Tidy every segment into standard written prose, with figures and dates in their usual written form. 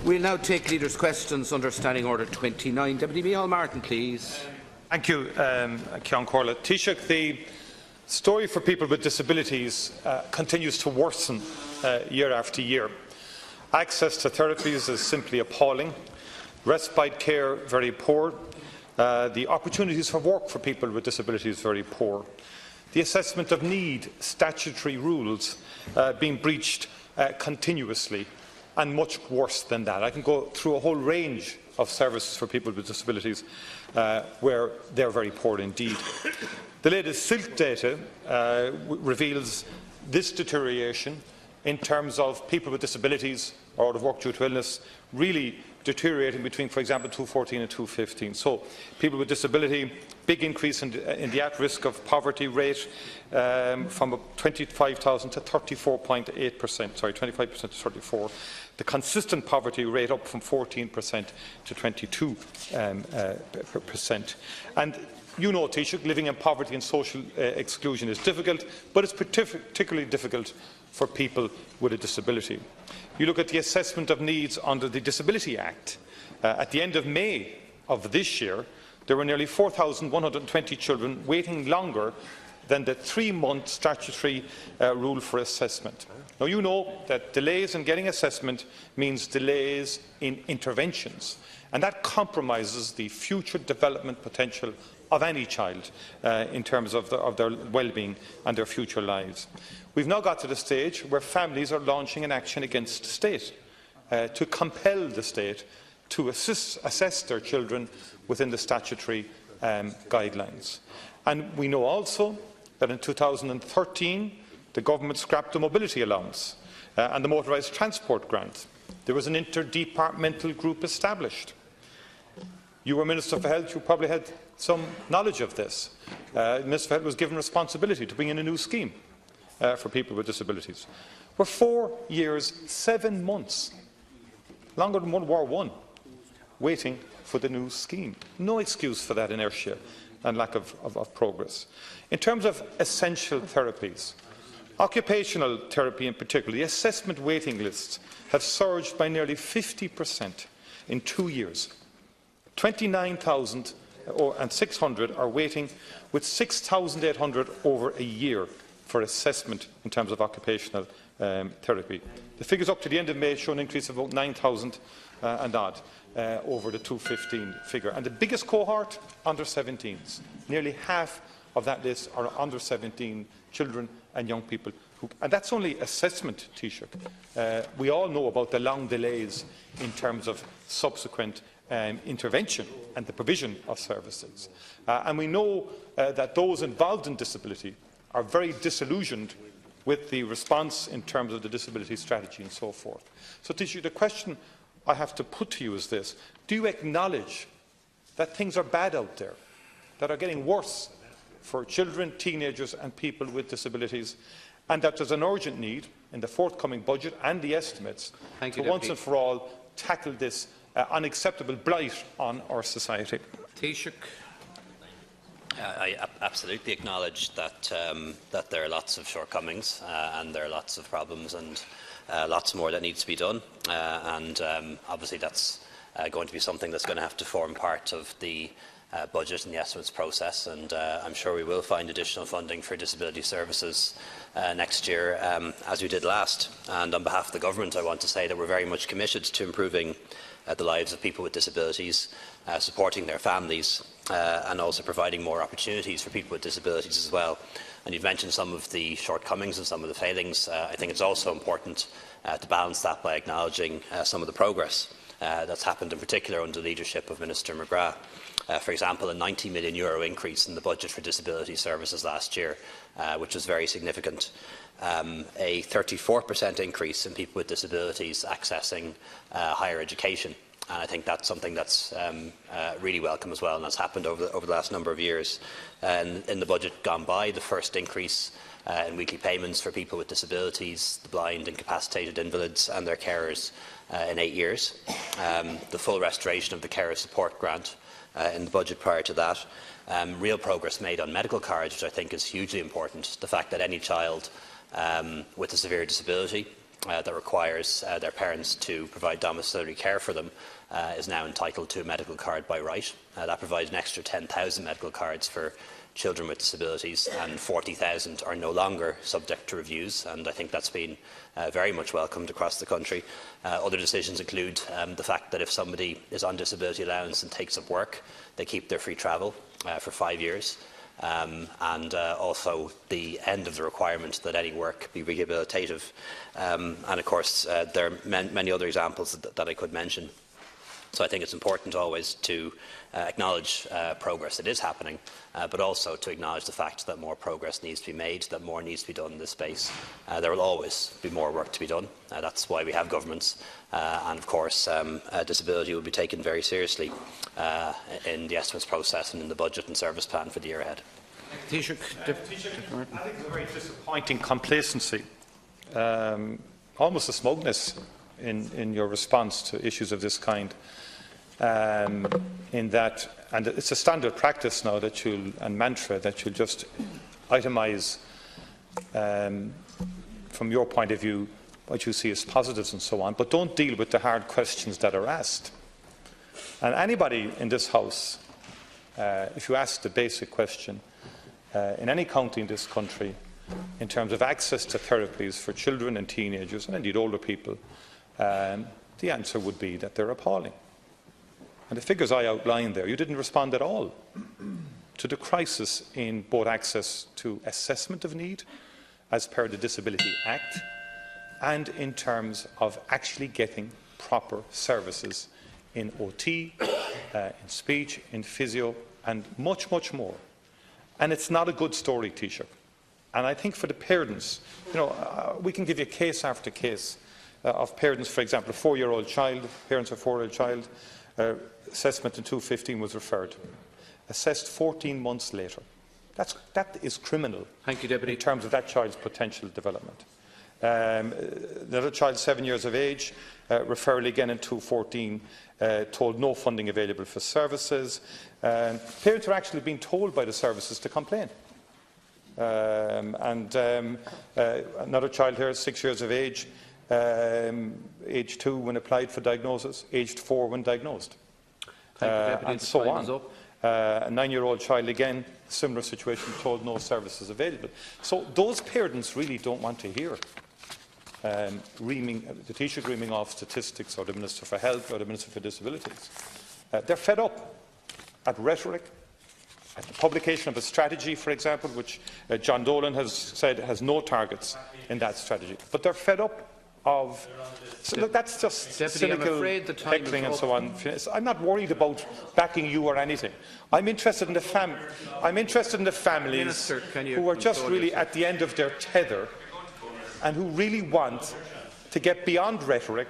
We'll now take leaders' questions under Standing Order 29. Deputy Micheal Martin, please. Thank you, Ceann Comhairle. Taoiseach, the story for people with disabilities continues to worsen year after year. Access to therapies is simply appalling. Respite care very poor. The opportunities for work for people with disabilities very poor. The assessment of need statutory rules being breached continuously, and much worse than that. I can go through a whole range of services for people with disabilities where they are very poor indeed. The latest SILT data reveals this deterioration in terms of people with disabilities or out of work due to illness really deteriorating between, for example, 2014 and 2015. So, people with disability, big increase in the at-risk of poverty rate from 25,000 to 34.8%, sorry, 25% to 34%. The consistent poverty rate up from 14% to 22%. And you know, Taoiseach, living in poverty and social exclusion is difficult, but it's particularly difficult for people with a disability. You look at the assessment of needs under the Disability Act. At the end of May of this year, there were nearly 4,120 children waiting longer than the 3-month statutory rule for assessment. Now, you know that delays in getting assessment means delays in interventions, and that compromises the future development potential of any child in terms of their well-being and their future lives. We've now got to the stage where families are launching an action against the state to compel the state to assess their children within the statutory guidelines. And we know also that in 2013 the government scrapped the mobility allowance and the motorised transport grant. There was an interdepartmental group established. You were Minister for Health, you probably had some knowledge of this. Minister for Health was given responsibility to bring in a new scheme for people with disabilities. We're 4 years, 7 months, longer than World War I, waiting for the new scheme. No excuse for that inertia and lack of progress. In terms of essential therapies, occupational therapy in particular, the assessment waiting lists have surged by nearly 50% in 2 years. 29,600 are waiting, with 6,800 over a year for assessment in terms of occupational therapy. The figures up to the end of May show an increase of about 9,000 and odd over the 2015 figure. And the biggest cohort, under 17s. Nearly half of that list are under 17 children and young people. And that's only assessment, Taoiseach. We all know about the long delays in terms of subsequent intervention and the provision of services. And we know that those involved in disability are very disillusioned with the response in terms of the disability strategy and so forth. So, Taoiseach, the question I have to put to you is this: do you acknowledge that things are bad out there, that are getting worse for children, teenagers and people with disabilities, and that there's an urgent need in the forthcoming budget and the estimates to once and for all tackle this unacceptable blight on our society? Taoiseach. I absolutely acknowledge that there are lots of shortcomings and there are lots of problems and lots more that needs to be done. Obviously that's going to be something that's going to have to form part of the budget and the estimates process, and I'm sure we will find additional funding for disability services next year, as we did last. And on behalf of the Government, I want to say that we're very much committed to improving the lives of people with disabilities, supporting their families, and also providing more opportunities for people with disabilities as well. And you've mentioned some of the shortcomings and some of the failings. I think it's also important to balance that by acknowledging some of the progress that's happened, in particular under the leadership of Minister McGrath. For example, a €90 million increase in the budget for disability services last year, which was very significant. A 34% increase in people with disabilities accessing higher education. And I think that's something that's really welcome as well, and that's happened over the last number of years. In the budget gone by, the first increase in weekly payments for people with disabilities, the blind, incapacitated invalids and their carers in 8 years. The full restoration of the carer support grant in the budget prior to that. Real progress made on medical cards, which I think is hugely important. The fact that any child with a severe disability that requires their parents to provide domiciliary care for them is now entitled to a medical card by right. That provides an extra 10,000 medical cards for children with disabilities, and 40,000 are no longer subject to reviews, and I think that's been very much welcomed across the country. Other decisions include the fact that if somebody is on disability allowance and takes up work, they keep their free travel for 5 years. And also the end of the requirement that any work be rehabilitative. And of course, there are many other examples that I could mention. So I think it's important always to acknowledge progress that is happening, but also to acknowledge the fact that more progress needs to be made, that more needs to be done in this space. There will always be more work to be done. That's why we have governments. And of course, disability will be taken very seriously in the estimates process and in the budget and service plan for the year ahead. Taoiseach, I think it's a very disappointing complacency, almost a smugness in your response to issues of this kind. In that, and it's a standard practice now that and mantra that you'll just itemise from your point of view what you see as positives and so on, but don't deal with the hard questions that are asked. And anybody in this House, if you ask the basic question, in any county in this country, in terms of access to therapies for children and teenagers, and indeed older people, the answer would be that they're appalling. And the figures I outlined there, you didn't respond at all to the crisis in both access to assessment of need, as per the Disability Act, and in terms of actually getting proper services in OT, in speech, in physio, and much, much more. And it's not a good story, Taoiseach. And I think for the parents, we can give you case after case of parents, for example, a 4-year-old child, parents of a 4-year-old child, assessment in 2015 was referred. Assessed 14 months later. That is criminal. Thank you, Deputy. In terms of that child's potential development. Another child, 7 years of age, referral again in 2014, told no funding available for services. Parents are actually being told by the services to complain. Another child here, 6 years of age, age 2 when applied for diagnosis, aged 4 when diagnosed. And so on. A 9-year-old child again, similar situation, told no services available. So those parents really don't want to hear the Taoiseach reaming off statistics, or the Minister for Health, or the Minister for Disabilities. They're fed up at rhetoric, at the publication of a strategy, for example, which John Dolan has said has no targets in that strategy. But they're fed up of... So look, that's just cynical heckling and so on. I'm not worried about backing you or anything. I'm interested in the families who are just really at the end of their tether and who really want to get beyond rhetoric,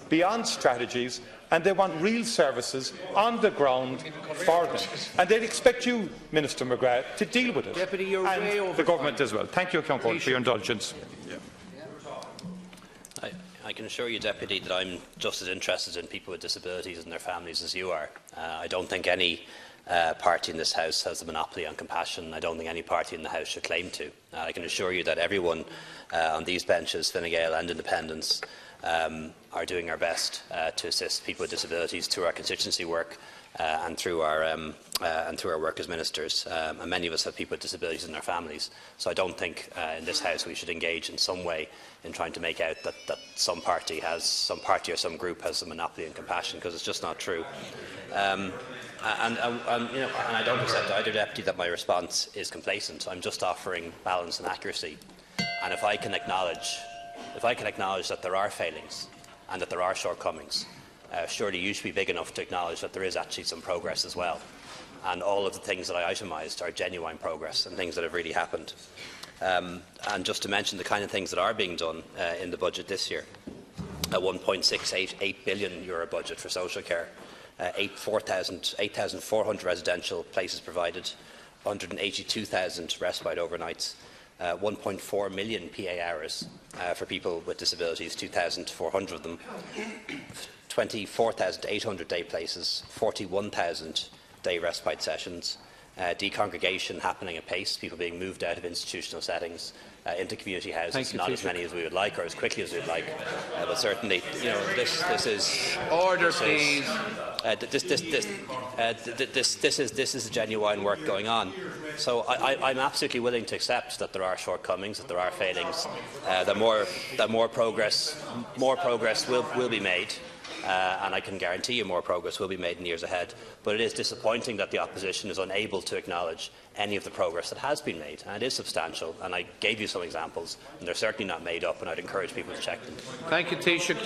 beyond strategies, and they want real services on the ground for them. And they'd expect you, Minister McGrath, to deal with it. Deputy, you're way over the government as well. Thank you, Councillor, for your indulgence. I can assure you, Deputy, that I'm just as interested in people with disabilities and their families as you are. I don't think any party in this House has a monopoly on compassion. I don't think any party in the House should claim to. I can assure you that everyone on these benches, Fine Gael and Independents, are doing our best to assist people with disabilities through our constituency work and through our work as ministers. And many of us have people with disabilities in their families. So I don't think in this House we should engage in some way in trying to make out that some party or some group has a monopoly on compassion, because it's just not true. And I don't accept either, Deputy, that my response is complacent. I'm just offering balance and accuracy. And if I can acknowledge that there are failings and that there are shortcomings, surely you should be big enough to acknowledge that there is actually some progress as well. And all of the things that I itemised are genuine progress and things that have really happened. And just to mention the kind of things that are being done in the budget this year, a €1.688 billion budget for social care, 8,400 residential places provided, 182,000 respite overnights, 1.4 million PA hours for people with disabilities, 2,400 of them, 24,800 day places, 41,000 day respite sessions, decongregation happening at pace, people being moved out of institutional settings, into community houses. Thank you, not Taoiseach. as many as we would like or as quickly as we would like, but certainly, this is order, please. This is genuine work going on. So I'm absolutely willing to accept that there are shortcomings, that there are failings, that more progress will be made. And I can guarantee you more progress will be made in years ahead. But it is disappointing that the opposition is unable to acknowledge any of the progress that has been made, and it is substantial. And I gave you some examples, and they're certainly not made up, and I'd encourage people to check them. Thank you, Taoiseach.